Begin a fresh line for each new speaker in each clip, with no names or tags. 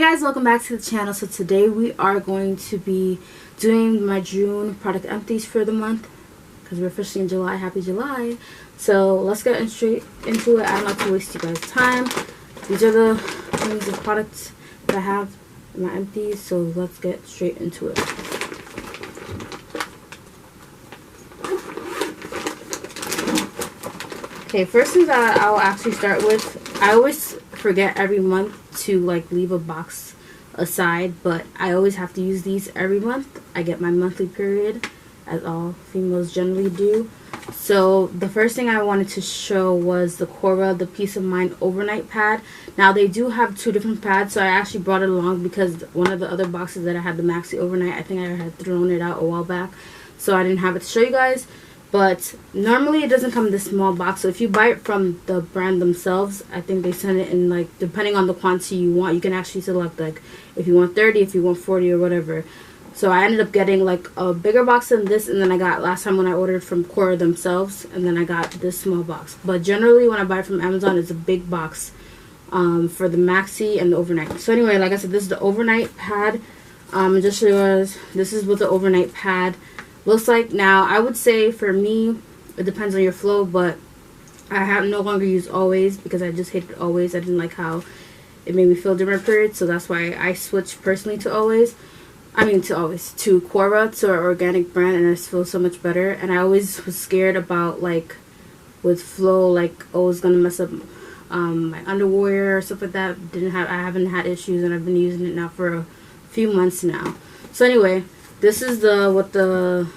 guys, welcome back to the channel. So today we are going to be doing my June product empties for the month because we're officially in July. Happy July. So let's get straight into it. I don't like to waste you guys time. These are the things of products that I have in my empties, so let's get straight into it. Okay, first thing that I'll actually start with, I always forget every month to like leave a box aside, but I always have to use these every month. I get my monthly period, as all females generally do. So the first thing I wanted to show was the Cora, the Peace of Mind overnight pad. Now they do have two different pads, so I actually brought it along because one of the other boxes that I had, the Maxi overnight, I think I had thrown it out a while back, so I didn't have it to show you guys. But normally it doesn't come in this small box, so if you buy it from the brand themselves, I think they send it in, like, depending on the quantity you want, you can actually select, like, if you want 30, if you want 40 or whatever. So I ended up getting like a bigger box than this, and then I got last time when I ordered from Cora themselves, and then I got this small box. But generally when I buy from Amazon, it's a big box for the Maxi and the overnight. So anyway, like I said, this is the overnight pad. Just show you guys, this is what the overnight pad looks like. Now I would say for me, it depends on your flow, but I have no longer used Always because I just hated Always. I didn't like how it made me feel during my period, so that's why I switched personally to Always. To Cora, to our organic brand, and I just feel so much better. And I always was scared about, like, with flow, like, oh, it's gonna mess up my underwear or stuff like that. I haven't had issues, and I've been using it now for a few months now. So anyway, this is the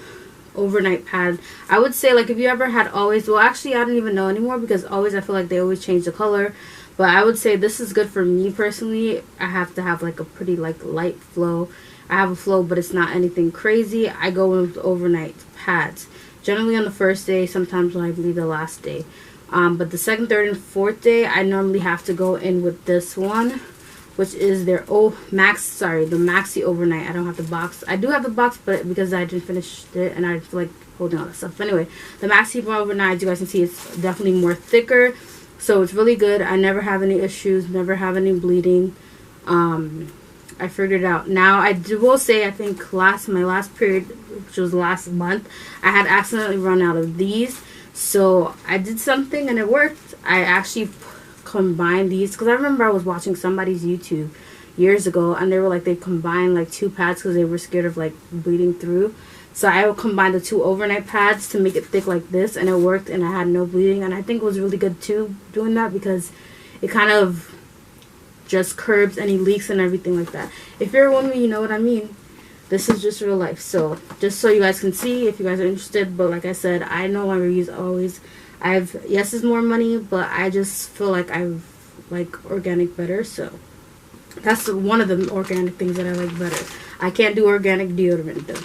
overnight pad. I would say, like, if you ever had Always, well, actually I don't even know anymore because Always, I feel like they always change the color. But I would say this is good for me personally. I have to have like a pretty like light flow. I have a flow, but it's not anything crazy. I go with overnight pads. Generally on the first day, sometimes when I leave the last day. But the second, third, and fourth day, I normally have to go in with this one, which is their the Maxi overnight. I don't have the box. I do have the box, but because I didn't finish it and I feel like holding all that stuff. Anyway, the Maxi overnight, as you guys can see, it's definitely more thicker. So it's really good. I never have any issues, never have any bleeding. I figured it out. Now I will say, I think my last period, which was last month, I had accidentally run out of these. So I did something and it worked. I actually combined these because I remember I was watching somebody's YouTube years ago, and they were like, they combined like two pads because they were scared of like bleeding through. So I would combine the two overnight pads to make it thick like this, and it worked, and I had no bleeding. And I think it was really good too doing that because it kind of just curbs any leaks and everything like that. If you're a woman, you know what I mean. This is just real life. So just so you guys can see if you guys are interested. But like I said, I no longer use Always. Yes, it's more money, but I just feel like I like organic better. So that's one of the organic things that I like better. I can't do organic deodorant though.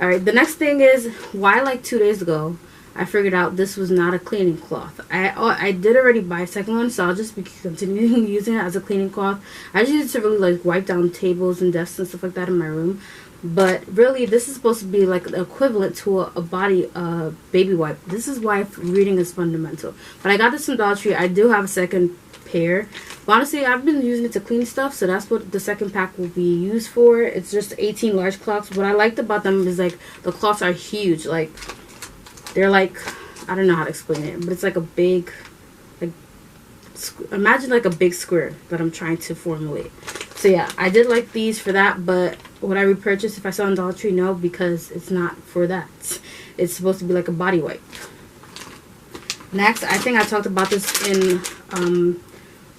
Alright, the next thing is why, like 2 days ago, I figured out this was not a cleaning cloth. I did already buy a second one, so I'll just be continuing using it as a cleaning cloth. I just use it to really like wipe down tables and desks and stuff like that in my room. But really, this is supposed to be like the equivalent to a baby wipe. This is why reading is fundamental. But I got this from Dollar Tree. I do have a second pair. But honestly, I've been using it to clean stuff, so that's what the second pack will be used for. It's just 18 large cloths. What I liked about them is like the cloths are huge. Like, they're like, I don't know how to explain it, but it's like a big, like, imagine like a big square that I'm trying to formulate. So yeah, I did like these for that, but would I repurchase if I saw it on Dollar Tree? No, because it's not for that. It's supposed to be like a body wipe. Next, I think I talked about this in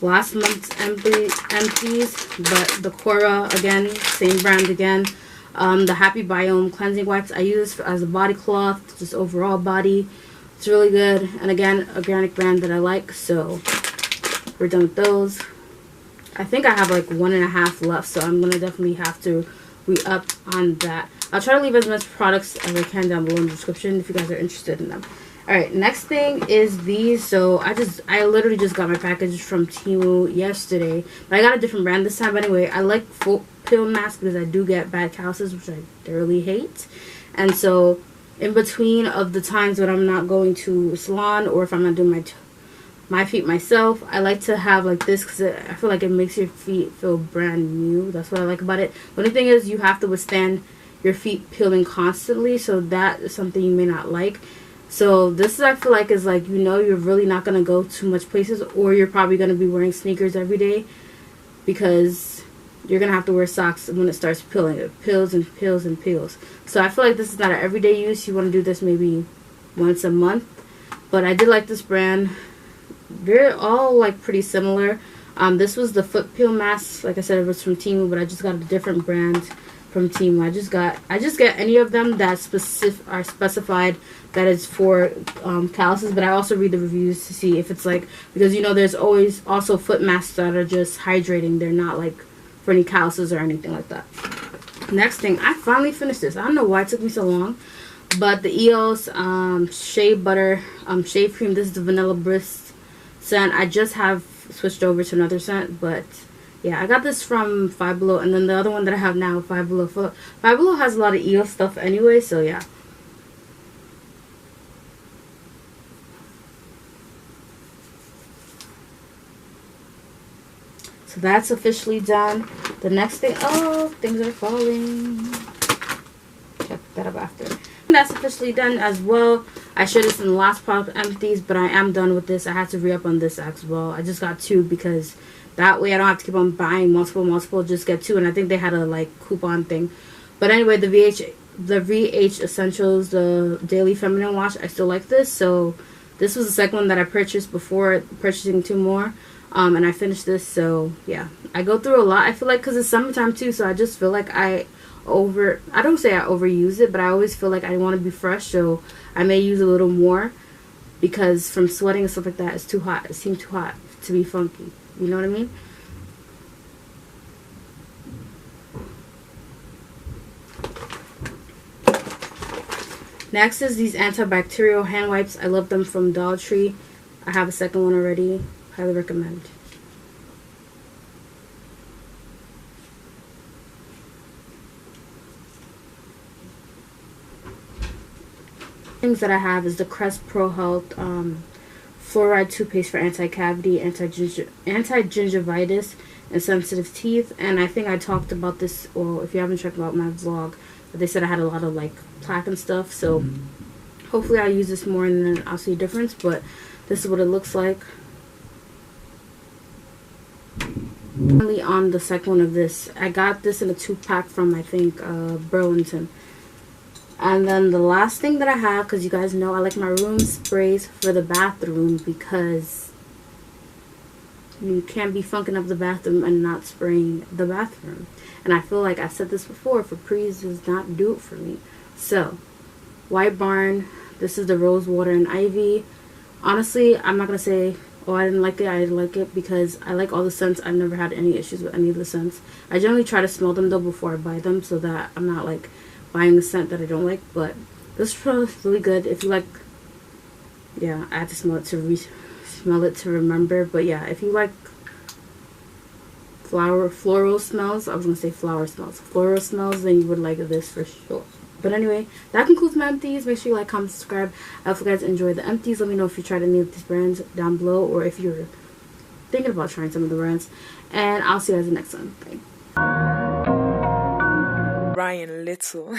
last month's empties, but the Cora, again, same brand again. The Happy Biome cleansing wipes, I use this as a body cloth, just overall body. It's really good, and again, organic brand that I like. So we're done with those. I think I have like 1.5 left, so I'm gonna definitely have to re-up on that. I'll try to leave as much products as I can down below in the description if you guys are interested in them. Alright, next thing is these. So I literally just got my package from Temu yesterday, but I got a different brand this time. But anyway, I like full peel masks because I do get bad calluses, which I thoroughly hate. And so in between of the times when I'm not going to a salon, or if I'm not doing my feet myself. I like to have like this because I feel like it makes your feet feel brand new. That's what I like about it. The only thing is you have to withstand your feet peeling constantly, so that is something you may not like. So this is, I feel like, is like, you know, you're really not going to go too much places, or you're probably going to be wearing sneakers every day because you're going to have to wear socks when it starts peeling. It peels and peels and peels. So I feel like this is not an everyday use. You want to do this maybe once a month. But I did like this brand. They're all like pretty similar. This was the foot peel mask. Like I said, it was from Temu, but I just got a different brand from Temu. I just get any of them that are specified that is for calluses, but I also read the reviews to see if it's like, because you know there's always also foot masks that are just hydrating. They're not like for any calluses or anything like that. Next thing, I finally finished this. I don't know why it took me so long, but the EOS shea butter shave cream. This is the Vanilla Bliss scent. I just have switched over to another scent, but yeah, I got this from Five Below, and then the other one that I have now, Five Below. Five Below has a lot of EOS stuff anyway, so yeah. So that's officially done. The next thing, oh, things are falling. Check that up after. That's officially done as well. I showed this in the last product, Empties, but I am done with this. I had to re-up on this as well. I just got 2 because that way I don't have to keep on buying multiple. Just get 2, and I think they had a like coupon thing. But anyway, the VH Essentials, the Daily Feminine Wash, I still like this. So this was the second one that I purchased before purchasing 2 more. And I finished this, so yeah. I go through a lot, I feel like, because it's summertime too, so I just feel like I don't say I overuse it, but I always feel like I want to be fresh, so I may use a little more, because from sweating and stuff like that, it's too hot. It seems too hot to be funky. You know what I mean? Next is these antibacterial hand wipes. I love them from Dollar Tree. I have a second one already. Highly recommend. Things that I have is the Crest Pro Health fluoride toothpaste for anti-cavity, anti-gingivitis, and sensitive teeth. And I think I talked about this, or if you haven't checked out my vlog, but they said I had a lot of like plaque and stuff. So hopefully I'll use this more and then I'll see a difference. But this is what it looks like. Finally, on the second one of this, I got this in a 2-pack from, I think, Burlington. And then the last thing that I have, because you guys know I like my room sprays for the bathroom, because you can't be funking up the bathroom and not spraying the bathroom. And I feel like I said this before, Febreze does not do it for me. So, White Barn, this is the Rose Water and Ivy. Honestly, I'm not going to say, oh, I didn't like it. I like it because I like all the scents. I've never had any issues with any of the scents. I generally try to smell them though before I buy them, so that I'm not like buying a scent that I don't like. But this is really good. If you like, yeah, I have to smell it to remember. But yeah, if you like floral smells, I was gonna say flower smells, floral smells, then you would like this for sure. But anyway, that concludes my empties. Make sure you like, comment, subscribe. I hope you guys enjoy the empties. Let me know if you tried any of these brands down below, or if you're thinking about trying some of the brands. And I'll see you guys in the next one. Bye.
Ryan Little.